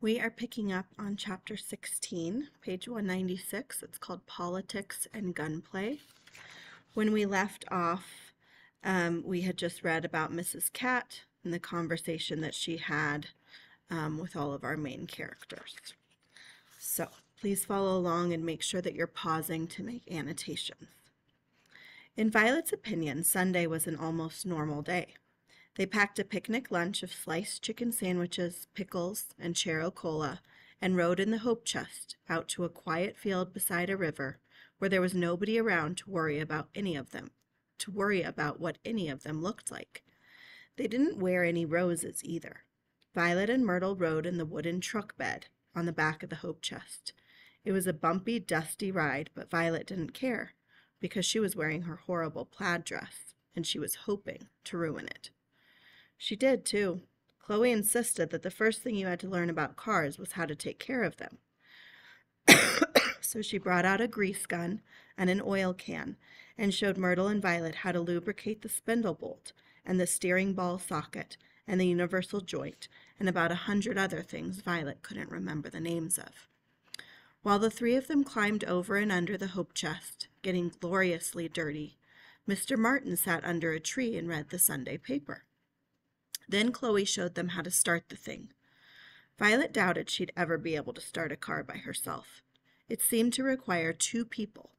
We are picking up on chapter 16, page 196. It's called Politics and Gunplay. When we left off, we had just read about Mrs. Cat and the conversation that she had with all of our main characters. So please follow along and make sure that you're pausing to make annotations. In Violet's opinion, Sunday was an almost normal day. They packed a picnic lunch of sliced chicken sandwiches, pickles, and Chero Cola, and rode in the Hope Chest out to a quiet field beside a river where there was nobody around to worry about what any of them looked like. They didn't wear any roses either. Violet and Myrtle rode in the wooden truck bed on the back of the Hope Chest. It was a bumpy, dusty ride, but Violet didn't care because she was wearing her horrible plaid dress, and she was hoping to ruin it. She did, too. Chloe insisted that the first thing you had to learn about cars was how to take care of them. So she brought out a grease gun and an oil can and showed Myrtle and Violet how to lubricate the spindle bolt and the steering ball socket and the universal joint and about 100 other things Violet couldn't remember the names of. While the three of them climbed over and under the Hope Chest, getting gloriously dirty, Mr. Martin sat under a tree and read the Sunday paper. Then Chloe showed them how to start the thing. Violet doubted she'd ever be able to start a car by herself. It seemed to require 2 people,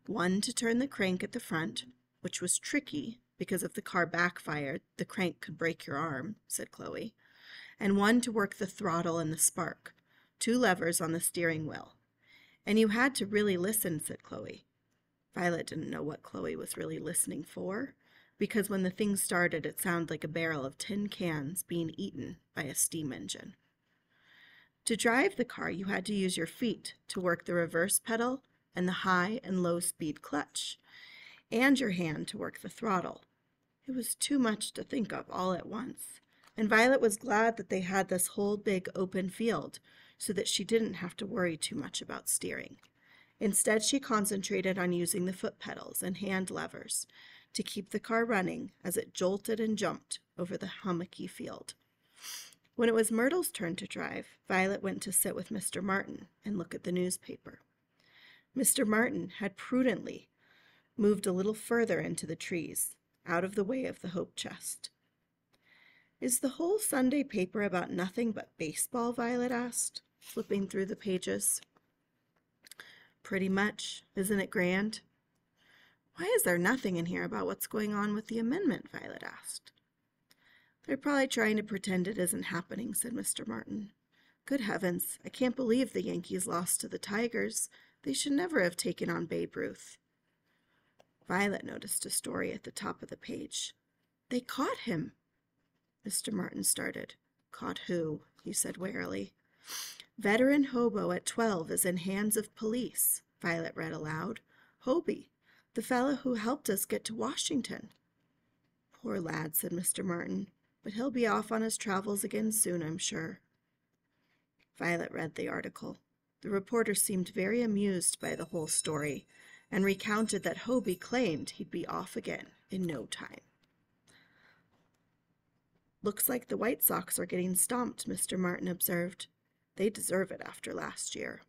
one to turn the crank at the front, which was tricky because if the car backfired, the crank could break your arm, said Chloe, and one to work the throttle and the spark, 2 levers on the steering wheel. And you had to really listen, said Chloe. Violet didn't know what Chloe was really listening for, because when the thing started, it sounded like a barrel of tin cans being eaten by a steam engine. To drive the car, you had to use your feet to work the reverse pedal and the high and low speed clutch, and your hand to work the throttle. It was too much to think of all at once, and Violet was glad that they had this whole big open field so that she didn't have to worry too much about steering. Instead, she concentrated on using the foot pedals and hand levers to keep the car running as it jolted and jumped over the hummocky field. When it was Myrtle's turn to drive, Violet went to sit with Mr. Martin and look at the newspaper. Mr. Martin had prudently moved a little further into the trees, out of the way of the Hope Chest. "Is the whole Sunday paper about nothing but baseball?" Violet asked, flipping through the pages. "Pretty much. Isn't it grand?" "Why is there nothing in here about what's going on with the amendment?" Violet asked. "They're probably trying to pretend it isn't happening," said Mr. Martin. "Good heavens, I can't believe the Yankees lost to the Tigers. They should never have taken on Babe Ruth." Violet noticed a story at the top of the page. "They caught him." Mr. Martin started. "Caught who?" he said warily. "Veteran hobo at 12 is in hands of police," Violet read aloud. "Hobie, the fellow who helped us get to Washington." "Poor lad," said Mr. Martin, "but he'll be off on his travels again soon, I'm sure." Violet read the article. The reporter seemed very amused by the whole story and recounted that Hobie claimed he'd be off again in no time. "Looks like the White Sox are getting stomped," Mr. Martin observed. "They deserve it after last year."